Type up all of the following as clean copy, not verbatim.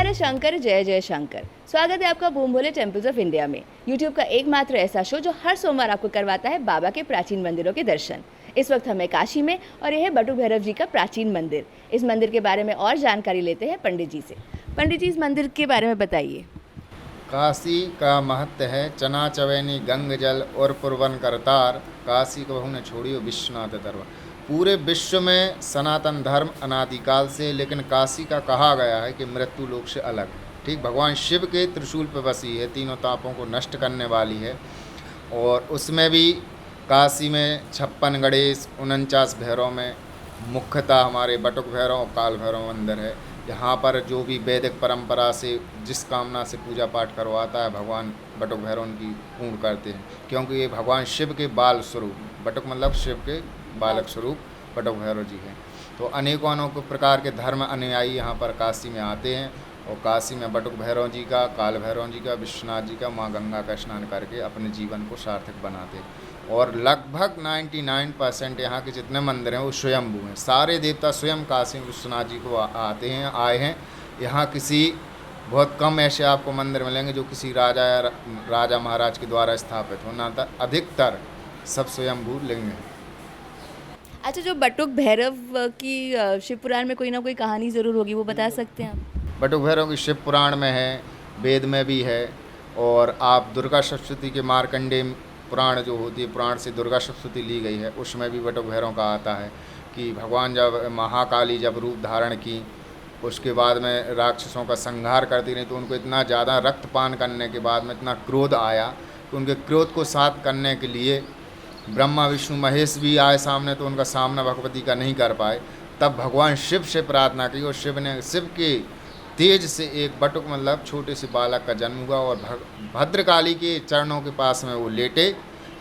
हरे शंकर जय जय शंकर। स्वागत है आपका boom Bhole temples of India में, यूट्यूब का एकमात्र ऐसा शो जो हर सोमवार आपको करवाता है बाबा के प्राचीन मंदिरों के दर्शन। इस वक्त हमें काशी में और यह है बटुक भैरव जी का प्राचीन मंदिर। इस मंदिर के बारे में और जानकारी लेते हैं पंडित जी से। पंडित जी, इस मंदिर के बारे में बताइए। काशी का महत्व है चना चवैनी गंग जल और पुरवन करतार, काशी को बहु ने छोड़ियो विश्वनाथ दरबार। पूरे विश्व में सनातन धर्म अनादिकाल से, लेकिन काशी का कहा गया है कि मृत्यु लोक से अलग है। ठीक, भगवान शिव के त्रिशूल पर बसी है, तीनों तापों को नष्ट करने वाली है। और उसमें भी काशी में 56 गणेश 49 भैरव में मुख्यतः हमारे बटुक भैरव और काल भैरव मंदिर है। यहाँ पर जो भी वैदिक परंपरा से जिस कामना से पूजा पाठ करवाता है भगवान बटुक भैरव उनकी पूर्ण करते हैं, क्योंकि ये भगवान शिव के बाल स्वरूप, बटुक मतलब शिव के बालक स्वरूप बटुक भैरव जी हैं। तो अनेकों अनेकों प्रकार के धर्म अनुयायी यहाँ पर काशी में आते हैं और काशी में बटुक भैरव जी का, काल भैरव जी का, विश्वनाथ जी का, माँ गंगा का स्नान करके अपने जीवन को सार्थक बनाते हैं। और लगभग 99% यहाँ के जितने मंदिर हैं वो स्वयंभू हैं। सारे देवता स्वयं काशी विश्वनाथ जी को आते हैं, आए हैं। यहाँ किसी बहुत कम ऐसे आपको मंदिर मिलेंगे जो किसी राजा या राजा महाराज के द्वारा स्थापित हो, ना अधिकतर सब स्वयंभू लिंग हैं। अच्छा, जो बटुक भैरव की शिव पुराण में कोई ना कोई कहानी ज़रूर होगी, वो बता सकते हैं आप? बटुक भैरव की शिव पुराण में है, वेद में भी है। और आप दुर्गा सप्तशती के मार्कंडेय पुराण जो होती है, पुराण से दुर्गा सप्तशती ली गई है, उसमें भी बटुक भैरव का आता है कि भगवान जब महाकाली जब रूप धारण की, उसके बाद में राक्षसों का संहार करती रही, तो उनको इतना ज़्यादा रक्तपान करने के बाद में इतना क्रोध आया कि उनके क्रोध को शांत करने के लिए ब्रह्मा विष्णु महेश भी आए सामने, तो उनका सामना भगवती का नहीं कर पाए। तब भगवान शिव से प्रार्थना की और शिव के तेज से एक बटुक मतलब छोटे से बालक का जन्म हुआ और भद्रकाली के चरणों के पास में वो लेटे।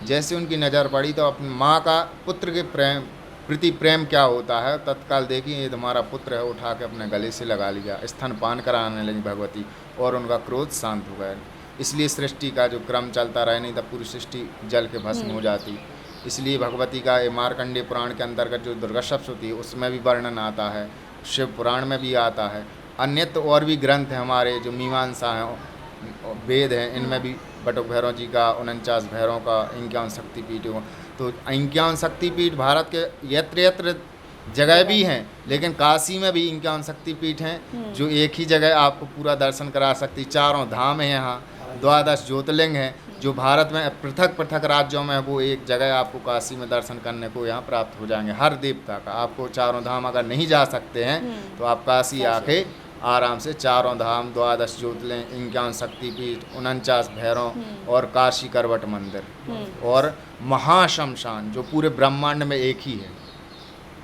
जैसे उनकी नज़र पड़ी तो अपनी माँ का पुत्र के प्रति प्रेम क्या होता है, तत्काल देखिए ये तुम्हारा पुत्र है, उठा के अपने गले से लगा लिया, स्तनपान कराने लगी भगवती और उनका क्रोध शांत हो गया। इसलिए सृष्टि का जो क्रम चलता रहे, नहीं तब पूरी सृष्टि जल के भस्म हो जाती। इसलिए भगवती का ये मार्कंडेय पुराण के अंतर्गत जो दुर्गा सप्तशती है उसमें भी वर्णन आता है, शिव पुराण में भी आता है। अन्यत्र और भी ग्रंथ हैं हमारे जो मीमांसा हैं, वेद हैं, इनमें भी बटुक भैरव जी का 49 भैरवों का 51 शक्तिपीठ हो। तो 51 शक्तिपीठ भारत के यत्र यत्र जगह भी हैं, लेकिन काशी में भी 51 शक्तिपीठ हैं जो एक ही जगह आपको पूरा दर्शन करा सकती। चारों धाम हैं यहाँ, 12 ज्योतिर्लिंग हैं जो भारत में पृथक पृथक राज्यों में, वो एक जगह आपको काशी में दर्शन करने को यहाँ प्राप्त हो जाएंगे हर देवता का। आपको चारों धाम अगर नहीं जा सकते हैं तो आप काशी आके आराम से चारों धाम, 12 ज्योतिर्लिंग, 51 शक्तिपीठ, 49 भैरव और काशी करवट मंदिर और महाशमशान जो पूरे ब्रह्मांड में एक ही है,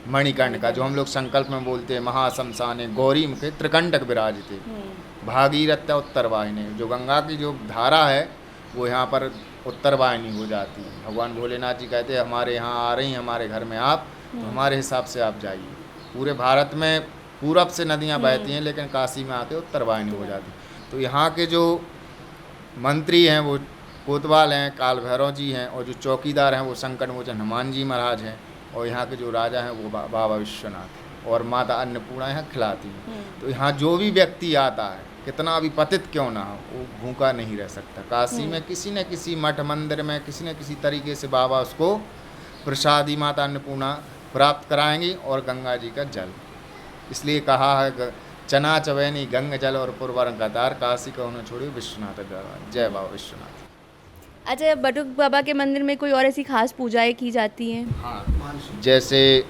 मणिकर्ण का, जो हम लोग संकल्प में बोलते हैं महाशमशाने गौरी मुखे त्रिकंटक विराजते भागीरथ उत्तर वाहिनी। जो गंगा की जो धारा है वो यहाँ पर उत्तर वाहिनी हो जाती है। भगवान भोलेनाथ जी कहते हैं हमारे यहाँ आ रही हैं, हमारे घर में आप, तो हमारे हिसाब से आप जाइए। पूरे भारत में पूरब से नदियाँ बहती हैं, लेकिन काशी में आके उत्तर वाहिनी हो जाती। तो यहाँ के जो मंत्री हैं वो कोतवाल हैं, काल भैरव जी हैं, और जो चौकीदार हैं वो संकट मोचन हनुमान जी महाराज हैं, और यहाँ के जो राजा हैं वो बाबा विश्वनाथ और माता अन्नपूर्णा यहाँ खिलाती हैं। तो यहाँ जो भी व्यक्ति आता है, कितना भी पतित क्यों ना हो, वो भूखा नहीं रह सकता। काशी में किसी न किसी मठ मंदिर में किसी न किसी तरीके से बाबा उसको प्रसादी माता अन्नपूर्णा प्राप्त कराएंगी और गंगा जी का जल। इसलिए कहा है चना चवैनी गंग जल और पुरवन करतार, काशी को उन्हें छोड़ी विश्वनाथ दरबार। जय बाबा विश्वनाथ। अच्छा, बटुक बाबा के मंदिर में कोई और ऐसी खास पूजाएं की जाती हैं? हाँ, जैसे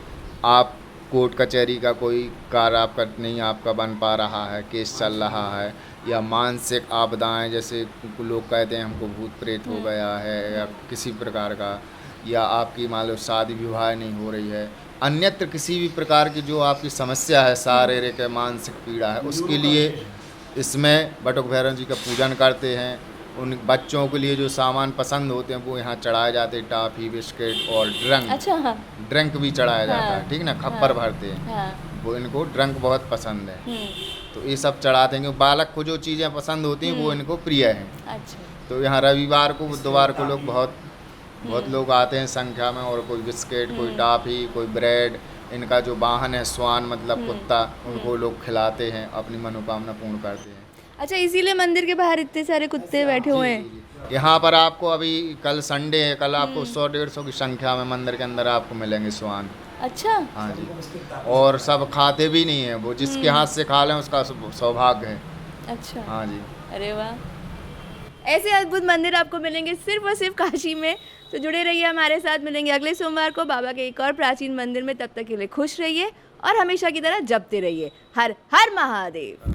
आप कोर्ट कचहरी का कोई कार्य आपका नहीं आपका बन पा रहा है, केस चल रहा है, या मानसिक आपदाएं, जैसे लोग कहते हैं हमको भूत प्रेत हो गया है, या किसी प्रकार का, या आपकी मान लो शादी विवाह नहीं हो रही है, अन्यत्र किसी भी प्रकार की जो आपकी समस्या है, शारीरिक मानसिक पीड़ा है, उसके लिए इसमें बटुक भैरव जी का पूजन करते हैं। उन बच्चों के लिए जो सामान पसंद होते हैं वो यहाँ चढ़ाए जाते हैं, टॉफी, बिस्किट और ड्रंक। अच्छा, हाँ। ड्रंक भी चढ़ाया जाता है, ठीक ना, खप्पर भरते हैं, वो इनको ड्रंक बहुत पसंद है, तो ये सब चढ़ाते हैं क्योंकि बालक को जो चीज़ें पसंद होती हैं वो इनको प्रिय हैं। अच्छा। तो यहाँ रविवार को, बुधवार को लोग बहुत लोग आते हैं संख्या में, और कोई बिस्किट, कोई टॉफी, कोई ब्रेड, इनका जो वाहन है स्वान मतलब कुत्ता, उनको लोग खिलाते हैं, अपनी मनोकामना पूर्ण करते हैं। अच्छा, इसीलिए मंदिर के बाहर इतने सारे कुत्ते बैठे हुए हैं। यहाँ पर आपको अभी कल संडे है, कल आपको 100-150 की संख्या में मंदिर के अंदर आपको मिलेंगे श्वान। अच्छा। हाँ जी, और सब खाते भी नहीं है, वो जिसके हाथ से खा लें उसका सौभाग्य है। अच्छा। हाँ जी। अरे वाह, ऐसे अद्भुत मंदिर आपको मिलेंगे सिर्फ और सिर्फ काशी में। तो जुड़े रहिए हमारे साथ, मिलेंगे अगले सोमवार को बाबा के एक और प्राचीन मंदिर में। तब तक के लिए खुश रहिए और हमेशा की तरह जपते रहिए, हर हर महादेव।